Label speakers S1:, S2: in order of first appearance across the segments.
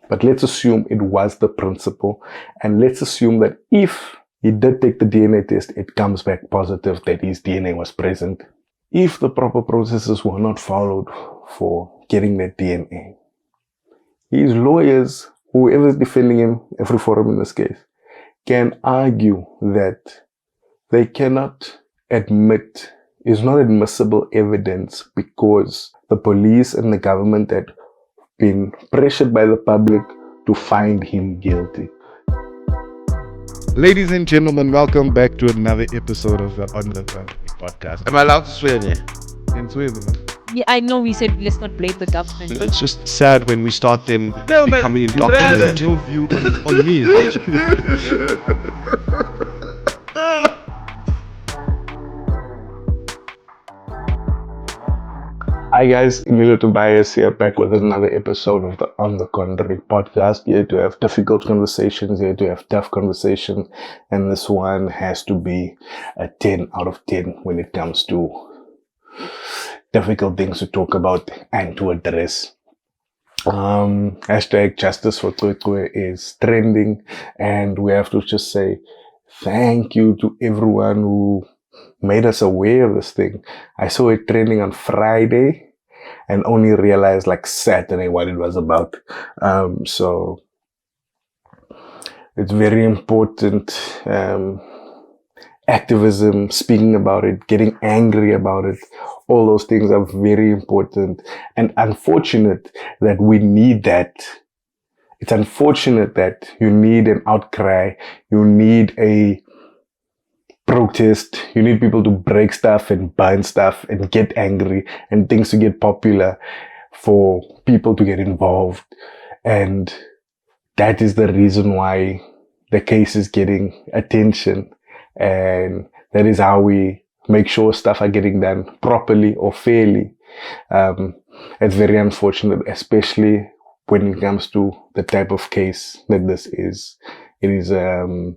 S1: But let's assume it was the principal, and let's assume that if he did take the DNA test, it comes back positive that his DNA was present. If the proper processes were not followed for getting that DNA, his lawyers, whoever is defending him, every forum in this case, can argue that they cannot admit, is not admissible evidence because the police and the government had been pressured by the public to find him guilty.
S2: Ladies and gentlemen, welcome back to another episode of the On the Country podcast.
S3: Am I allowed to swear here?
S2: In Sweden.
S4: Yeah, I know we said let's not blame the government.
S2: It's just sad when we start them becoming indoctrinated. Your view on me.
S1: Hi guys, Emilio, Tobias here, back with another episode of the On the Country podcast. Here to have difficult conversations, here to have tough conversations, and this one has to be a 10 out of 10 when it comes to difficult things to talk about and to address. Hashtag justice for Cwecwe is trending, and we have to just say thank you to everyone who made us aware of this thing. I saw it trending on Friday and only realized like Saturday what it was about. So it's very important. Activism, speaking about it, getting angry about it, all those things are very important and unfortunate that we need that. It's unfortunate that you need an outcry, you need a protest, you need people to break stuff and burn stuff and get angry and things to get popular for people to get involved. And that is the reason why the case is getting attention, and that is how we make sure stuff are getting done properly or fairly. It's very unfortunate, especially when it comes to the type of case that this is. It is the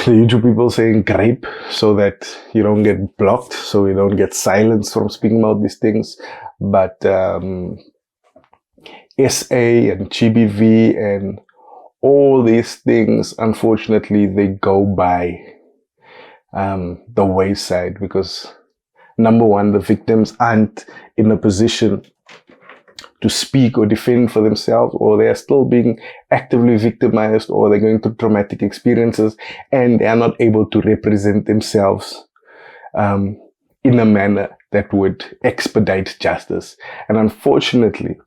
S1: YouTube people saying grape so that you don't get blocked, so you don't get silenced from speaking about these things. But SA and GBV and all these things, unfortunately, they go by the wayside because, number one, the victims aren't in a position to speak or defend for themselves, or they are still being actively victimized, or they're going through traumatic experiences and they are not able to represent themselves in a manner that would expedite justice. And unfortunately,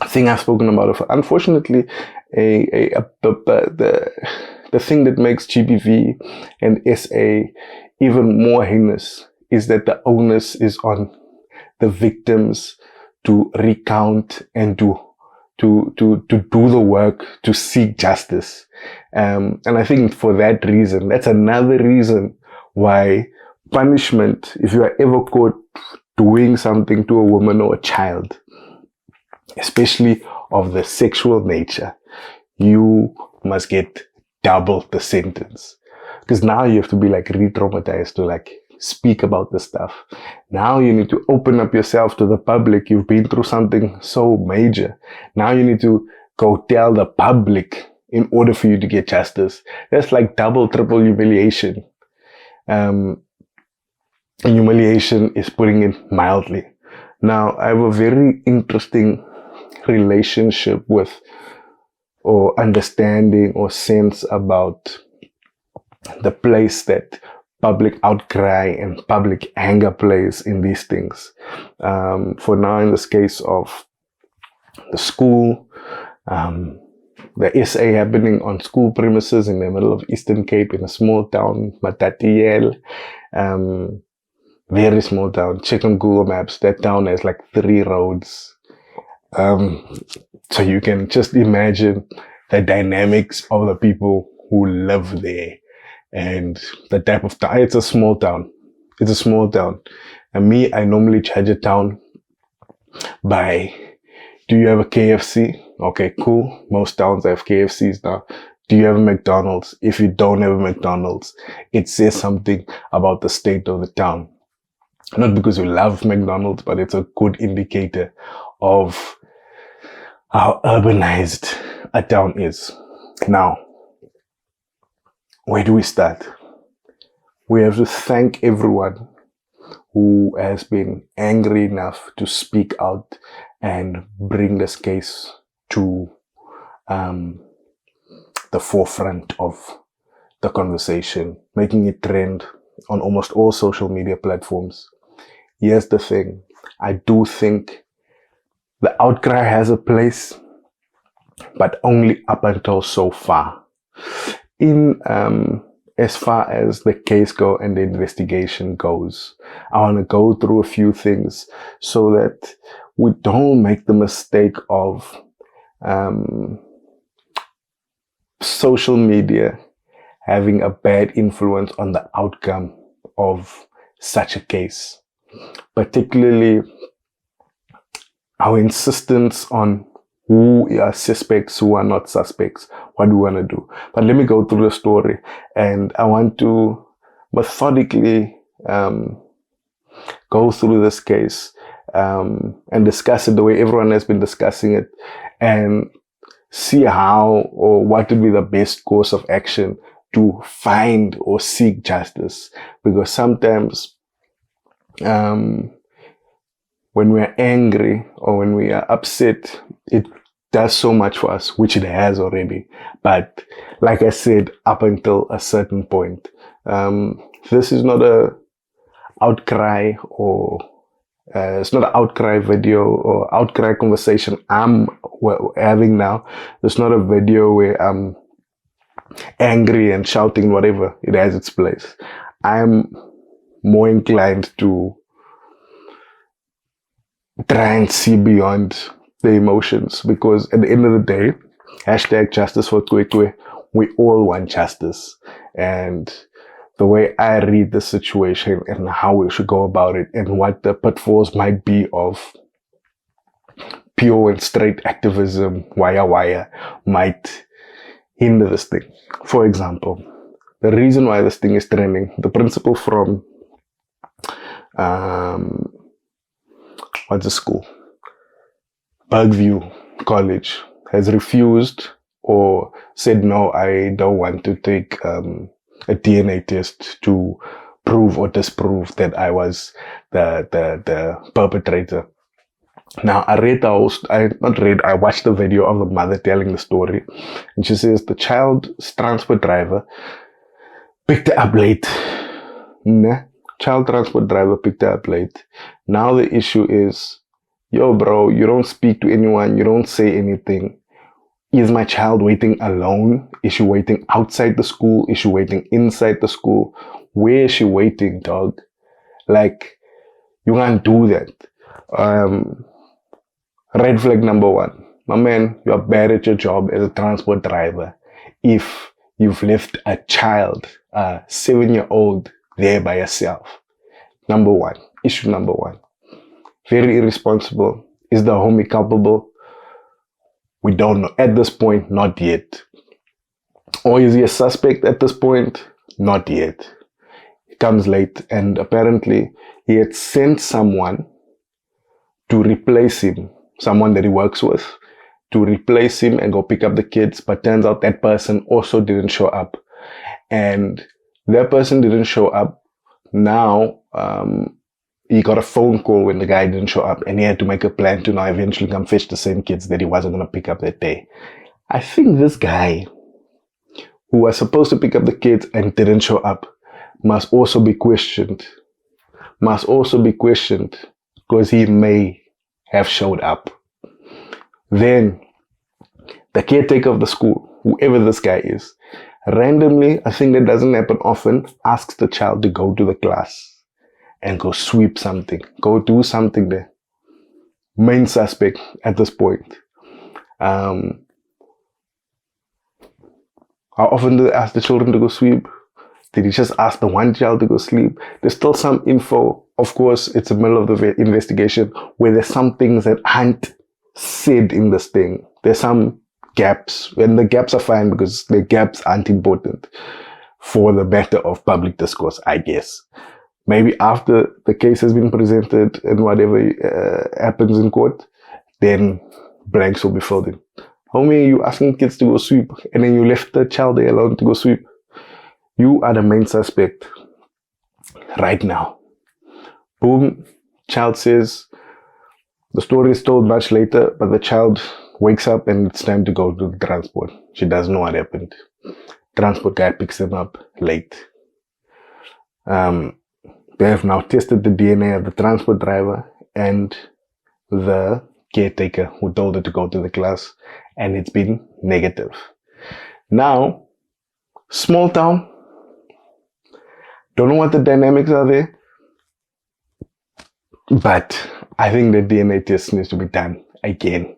S1: I think I've spoken about it. Unfortunately, the thing that makes GBV and SA even more heinous is that the onus is on the victims to recount and to do the work to seek justice. And I think for that reason, that's another reason why punishment, if you are ever caught doing something to a woman or a child, especially of the sexual nature, you must get double the sentence. Because now you have to be like re-traumatized to like speak about this stuff. Now you need to open up yourself to the public. You've been through something so major. Now you need to go tell the public in order for you to get justice. That's like double, triple humiliation. And humiliation is putting it mildly. Now, I have a very interesting relationship with, or understanding or sense about the place that public outcry and public anger plays in these things. For now, in this case of the school, the SA happening on school premises in the middle of Eastern Cape in a small town, Matatiele, very small town. Check on Google Maps. That town has like 3 roads. So you can just imagine the dynamics of the people who live there. And the type of town, it's a small town. It's a small town. And me, I normally judge a town by, do you have a KFC? Okay, cool. Most towns have KFCs now. Do you have a McDonald's? If you don't have a McDonald's, it says something about the state of the town. Not because you love McDonald's, but it's a good indicator of how urbanized a town is. Now, where do we start? We have to thank everyone who has been angry enough to speak out and bring this case to the forefront of the conversation, making it trend on almost all social media platforms. Here's the thing. I do think the outcry has a place, but only up until so far. In as far as the case go and the investigation goes, I want to go through a few things so that we don't make the mistake of social media having a bad influence on the outcome of such a case, particularly our insistence on who are suspects, who are not suspects, what do we want to do. But let me go through the story, and I want to methodically go through this case and discuss it the way everyone has been discussing it, and see how or what would be the best course of action to find or seek justice. Because sometimes when we are angry or when we are upset, it does so much for us, which it has already. But like I said, up until a certain point, this is not a outcry or it's not an outcry video or outcry conversation I'm having now. It's not a video where I'm angry and shouting whatever. It has its place. I'm more inclined to try and see beyond the emotions, because at the end of the day, hashtag justice for Cwecwe, we all want justice. And the way I read the situation and how we should go about it and what the pitfalls might be of pure and straight activism, wire, might hinder this thing. For example, the reason why this thing is trending, the principal from what's the school? Bergview College has refused or said, no, I don't want to take a DNA test to prove or disprove that I was the perpetrator. Now, I watched the video of the mother telling the story, and she says the child's transport driver picked her up late. Child transport driver picked her up late. Now the issue is, yo bro, you don't speak to anyone, you don't say anything. Is my child waiting alone? Is she waiting outside the school? Is she waiting inside the school? Where is she waiting, dog? Like, you can't do that. Red flag number one. My man, you're bad at your job as a transport driver if you've left a child, a 7-year-old, there by yourself. Number one. Issue number one. Very irresponsible. Is the homie culpable? We don't know. At this point, not yet. Or is he a suspect at this point? Not yet. He comes late, and apparently he had sent someone to replace him, someone that he works with, to replace him and go pick up the kids. But turns out that person also didn't show up. And that person didn't show up. Now, he got a phone call when the guy didn't show up, and he had to make a plan to now eventually come fetch the same kids that he wasn't going to pick up that day. I think this guy, who was supposed to pick up the kids and didn't show up, must also be questioned. Because he may have showed up. Then, the caretaker of the school, whoever this guy is, randomly, I think that doesn't happen often, asks the child to go to the class and go sweep something, go do something there. Main suspect at this point. How often do they ask the children to go sweep? Did he just ask the one child to go sleep? There's still some info. Of course, it's the middle of the investigation where there's some things that aren't said in this thing. There's some gaps, and the gaps are fine because the gaps aren't important for the matter of public discourse, I guess. Maybe after the case has been presented and whatever happens in court, then blanks will be filled in. Homie, you asking kids to go sweep, and then you left the child there alone to go sweep. You are the main suspect right now. Boom, child says, the story is told much later, but the child wakes up and it's time to go to the transport. She doesn't know what happened. Transport guy picks him up late. They have now tested the DNA of the transport driver and the caretaker who told her to go to the class, and it's been negative. Now, small town, don't know what the dynamics are there, but I think the DNA test needs to be done again,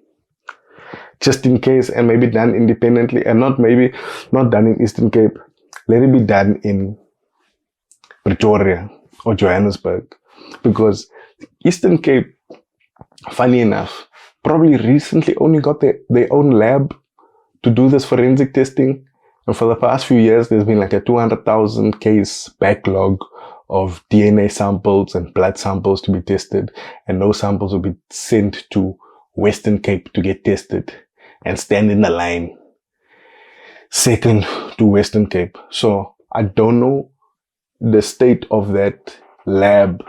S1: just in case, and maybe done independently, and not done in Eastern Cape. Let it be done in Pretoria or Johannesburg, because Eastern Cape, funny enough, probably recently only got their own lab to do this forensic testing. And for the past few years, there's been like a 200,000 case backlog of DNA samples and blood samples to be tested. And those samples will be sent to Western Cape to get tested and stand in the line second to Western Cape. So I don't know the state of that lab,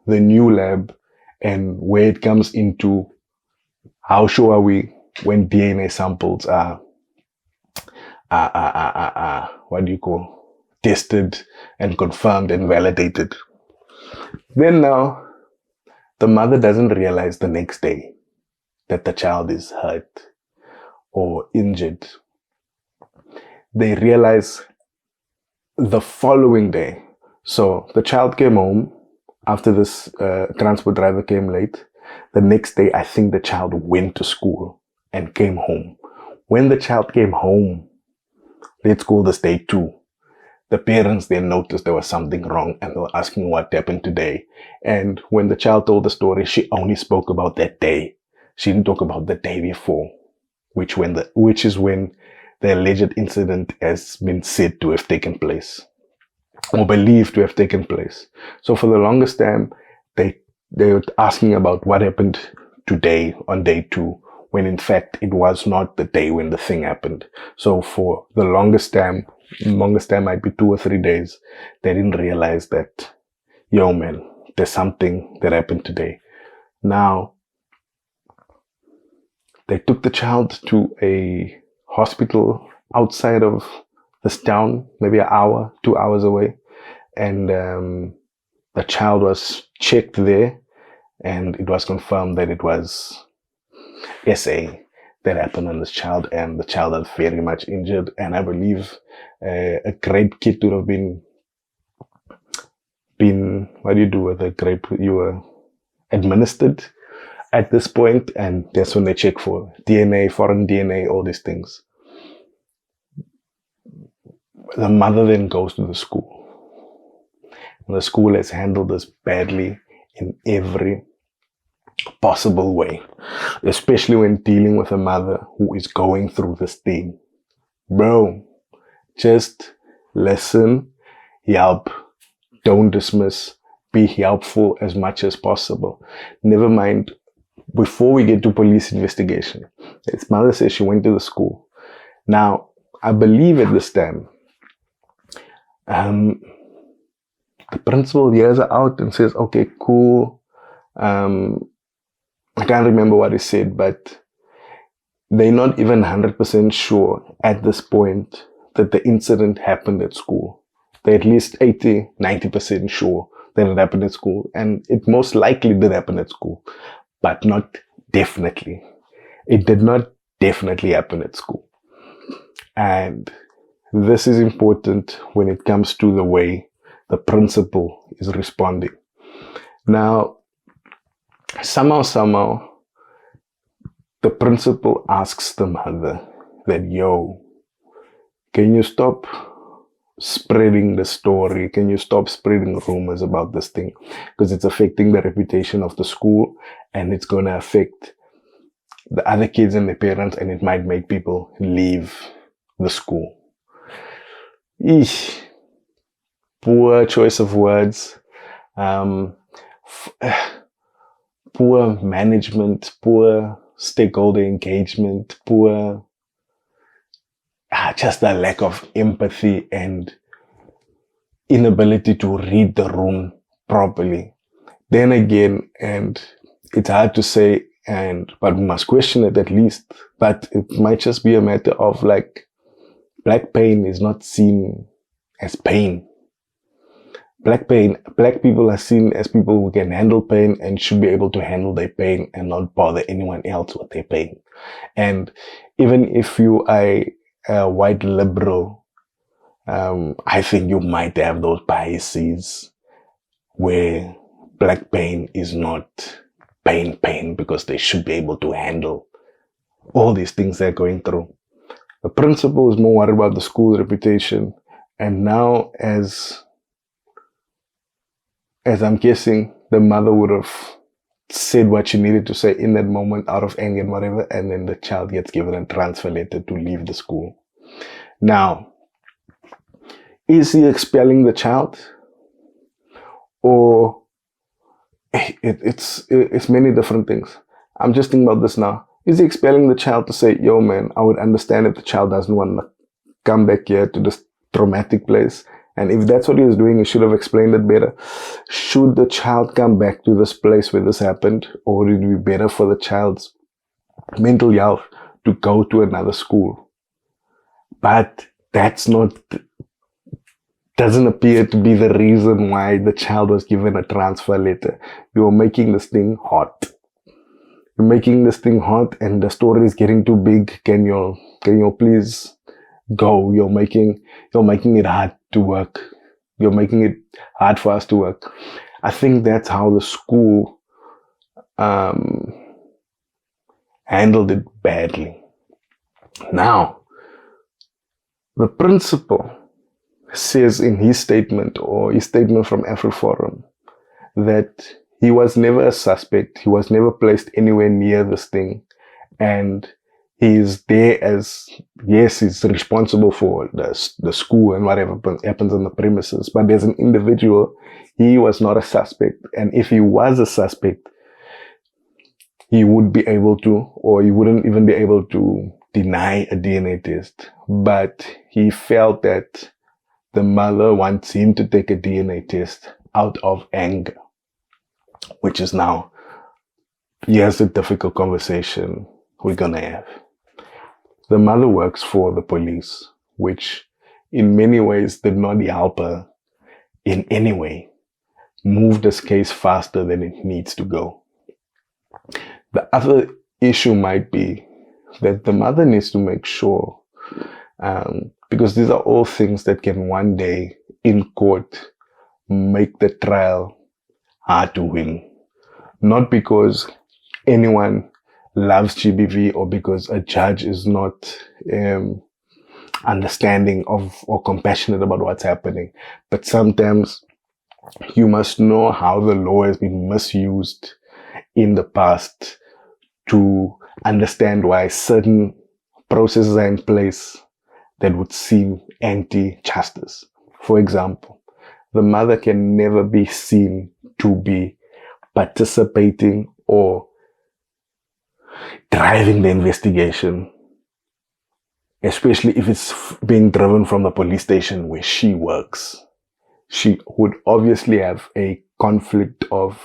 S1: the new lab, and where it comes into how sure are we when DNA samples are tested and confirmed and validated. Then now, the mother doesn't realize the next day that the child is hurt or injured. They realize the following day. So the child came home after this transport driver came late. The next day, I think the child went to school and came home. When the child came home, let's call this day 2, the parents then noticed there was something wrong and they were asking what happened today. And when the child told the story, she only spoke about that day. She didn't talk about the day before, which is when the alleged incident has been said to have taken place, or believed to have taken place. So for the longest time, they were asking about what happened today on day 2, when in fact it was not the day when the thing happened. So for the longest time might be 2 or 3 days, they didn't realize that, yo man, there's something that happened today. Now, they took the child to a hospital outside of this town, maybe an hour, 2 hours away. And the child was checked there, and it was confirmed that it was SA that happened on this child, and the child is very much injured. And I believe a grape kit would have been, what do you do with a grape? You were administered at this point, and that's when they check for DNA, foreign DNA, all these things. The mother then goes to the school. The school has handled this badly in every possible way, especially when dealing with a mother who is going through this thing. Bro, just listen, help, don't dismiss, be helpful as much as possible. Never mind, before we get to police investigation, his mother says she went to the school. Now, I believe at this time, the principal hears her out and says, okay, cool. I can't remember what he said, but they're not even 100% sure at this point that the incident happened at school. They're at least 80, 90% sure that it happened at school. And it most likely did happen at school, but not definitely. It did not definitely happen at school. And this is important when it comes to the way the principal is responding. Now, somehow, the principal asks the mother that, yo, can you stop spreading the story? Can you stop spreading rumors about this thing? Because it's affecting the reputation of the school, and it's going to affect the other kids and their parents, and it might make people leave the school. Eesh. Poor choice of words, poor management, poor stakeholder engagement, poor, just a lack of empathy and inability to read the room properly. Then again, and it's hard to say, but we must question it at least, but it might just be a matter of like, black pain is not seen as pain. Black people are seen as people who can handle pain and should be able to handle their pain and not bother anyone else with their pain. And even if you are a white liberal, I think you might have those biases where black pain is not pain because they should be able to handle all these things they're going through. The principal is more worried about the school's reputation. And now as I'm guessing, the mother would have said what she needed to say in that moment out of anger and whatever, and then the child gets given a transfer letter to leave the school. Now, is he expelling the child? Or it's many different things. I'm just thinking about this now. Is he expelling the child to say, yo man, I would understand if the child doesn't want to come back here to this traumatic place. And if that's what he was doing, he should have explained it better. Should the child come back to this place where this happened? Or would it be better for the child's mental health to go to another school? But that's doesn't appear to be the reason why the child was given a transfer letter. You're making this thing hot. You're making this thing hot and the story is getting too big. Can you please go? You're making it hard to work. You're making it hard for us to work. I think that's how the school handled it badly. Now, the principal says in his statement or his statement from AfriForum that he was never a suspect. He was never placed anywhere near this thing. And he's there as, yes, he's responsible for the school and whatever happens on the premises. But as an individual, he was not a suspect. And if he was a suspect, he would be able to, or he wouldn't even be able to deny a DNA test. But he felt that the mother wants him to take a DNA test out of anger, which is now, here's a difficult conversation we're gonna have. The mother works for the police, which in many ways did not help her in any way move this case faster than it needs to go. The other issue might be that the mother needs to make sure, because these are all things that can one day in court make the trial hard to win. Not because anyone loves GBV or because a judge is not understanding of or compassionate about what's happening, but sometimes you must know how the law has been misused in the past to understand why certain processes are in place that would seem anti-justice. For example, the mother can never be seen to be participating or driving the investigation, especially if it's being driven from the police station where she works. She would obviously have a conflict of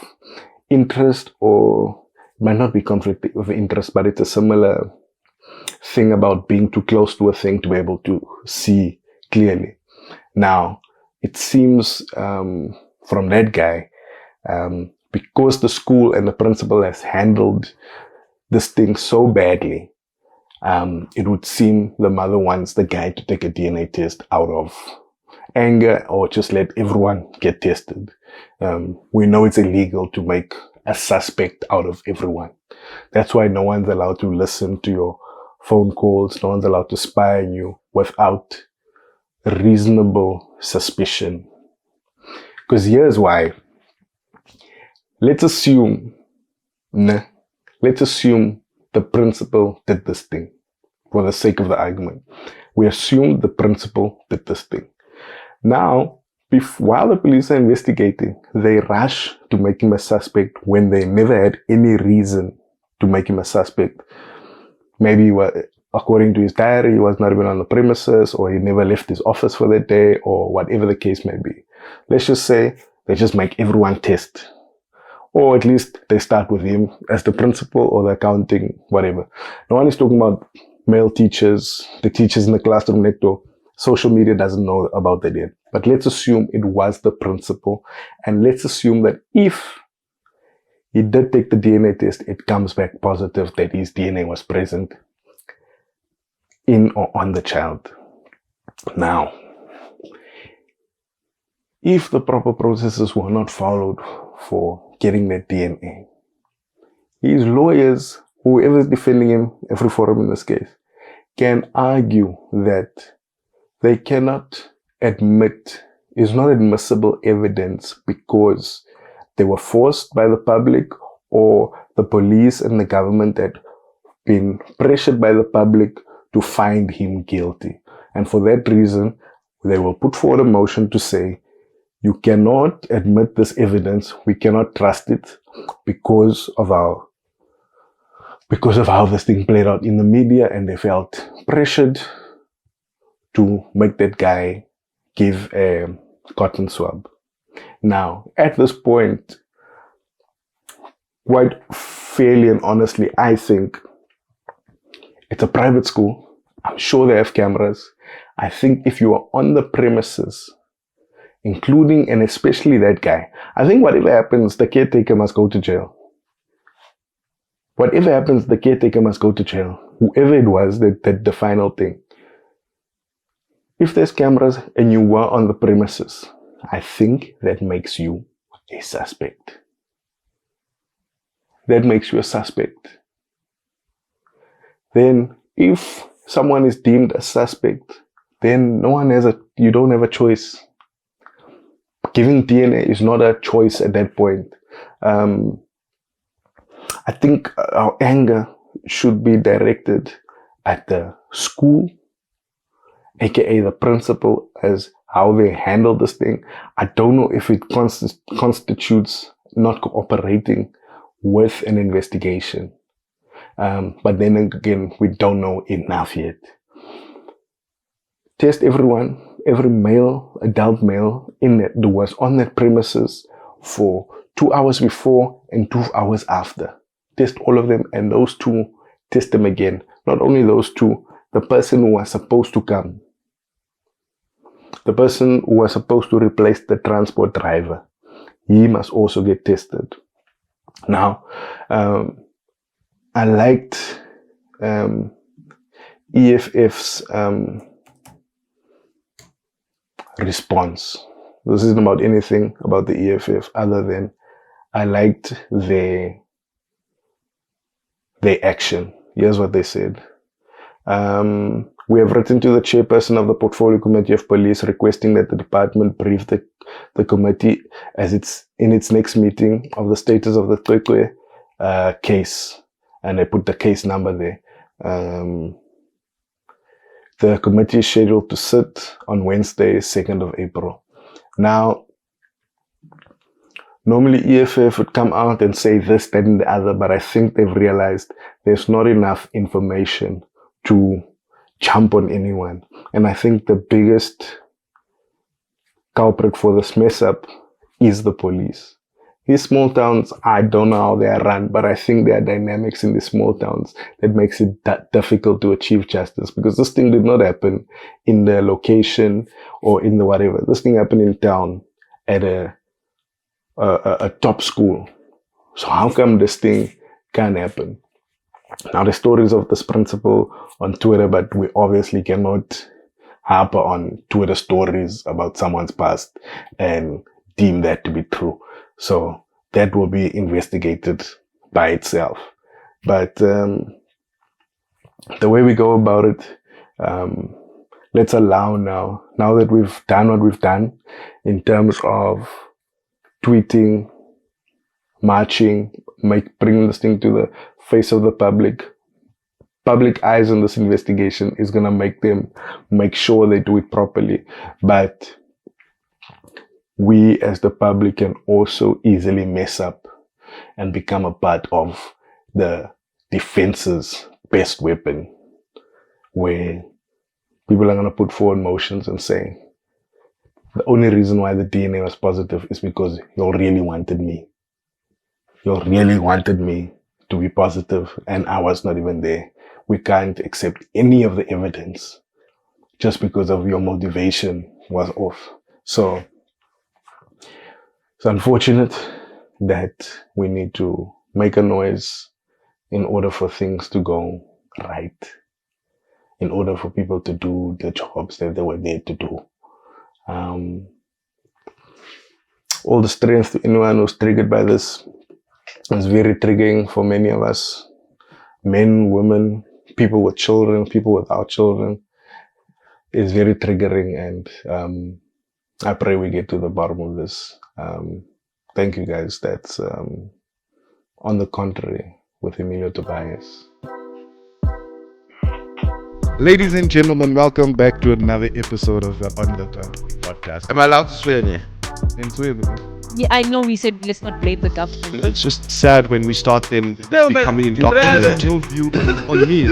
S1: interest, or it might not be conflict of interest, but it's a similar thing about being too close to a thing to be able to see clearly. Now, it seems from that guy, because the school and the principal has handled this thing so badly, it would seem the mother wants the guy to take a DNA test out of anger or just let everyone get tested. We know it's illegal to make a suspect out of everyone. That's why no one's allowed to listen to your phone calls. No one's allowed to spy on you without reasonable suspicion. Because here's why. Let's assume the principal did this thing for the sake of the argument. We assume the principal did this thing. Now, while the police are investigating, they rush to make him a suspect when they never had any reason to make him a suspect. Maybe according to his diary, he was not even on the premises, or he never left his office for that day, or whatever the case may be. Let's just say they just make everyone test. Or at least they start with him as the principal or the accounting, whatever. No one is talking about male teachers, the teachers in the classroom next door. Social media doesn't know about that yet. But let's assume it was the principal. And let's assume that if he did take the DNA test, it comes back positive that his DNA was present in or on the child. Now, if the proper processes were not followed for getting that DNA, his lawyers, whoever's defending him, every forum in this case, can argue that they cannot admit, is not admissible evidence because they were forced by the public, or the police and the government had been pressured by the public to find him guilty. And for that reason, they will put forward a motion to say, you cannot admit this evidence, we cannot trust it because of how this thing played out in the media, and they felt pressured to make that guy give a cotton swab. Now, at this point, quite fairly and honestly, I think it's a private school. I'm sure they have cameras. I think if you are on the premises, including and especially that guy, I think whatever happens, the caretaker must go to jail. Whatever happens, the caretaker must go to jail. Whoever it was that did the final thing. If there's cameras and you were on the premises, I think that makes you a suspect. That makes you a suspect. Then if someone is deemed a suspect, then you don't have a choice. Giving DNA is not a choice at that point. I think our anger should be directed at the school, aka the principal, as how they handle this thing. I don't know if it constitutes not cooperating with an investigation. But then again, we don't know enough yet. Test everyone, every male, adult male that was on that premises for 2 hours before and 2 hours after. Test all of them, and those two, test them again. Not only those two, the person who was supposed to come. The person who was supposed to replace the transport driver. He must also get tested. Now, I liked EFF's response. This isn't about anything about the EFF other than I liked their action. Here's what they said. We have written to the chairperson of the Portfolio Committee of Police requesting that the department brief the committee as it's in its next meeting of the status of the Cwecwe case. And they put the case number there. The committee is scheduled to sit on Wednesday, 2nd of April. Now, normally EFF would come out and say this, that, and the other, but I think they've realized there's not enough information to jump on anyone. And I think the biggest culprit for this mess up is the police. These small towns, I don't know how they are run, but I think there are dynamics in these small towns that makes it difficult to achieve justice, because this thing did not happen in the location or in the whatever. This thing happened in town at a top school. So how come this thing can't happen? Now, the stories of this principal on Twitter, but we obviously cannot harp on Twitter stories about someone's past and deem that to be true. So that will be investigated by itself. But the way we go about it, let's allow now that we've done what we've done in terms of tweeting, marching, bringing this thing to the face of the public. Public eyes on this investigation is going to make them make sure they do it properly. But we as the public can also easily mess up and become a part of the defense's best weapon, where people are going to put forward motions and say, the only reason why the DNA was positive is because y'all really wanted me. Y'all really wanted me to be positive, and I was not even there. We can't accept any of the evidence just because of your motivation was off. So it's unfortunate that we need to make a noise in order for things to go right, in order for people to do the jobs that they were there to do. All the strength to anyone who's triggered by this. It's very triggering for many of us, men, women, people with children, people without children. It's very triggering, and I pray we get to the bottom of this. Thank you guys. That's On the Contrary with Emilio Tobias.
S2: Ladies and gentlemen, welcome back to another episode of the On the podcast.
S3: Am I allowed to swear in here?
S2: In Cwecwe.
S4: Yeah, I know we said let's not blame the government.
S2: It's just sad when we start them becoming indoctrinated. View on me.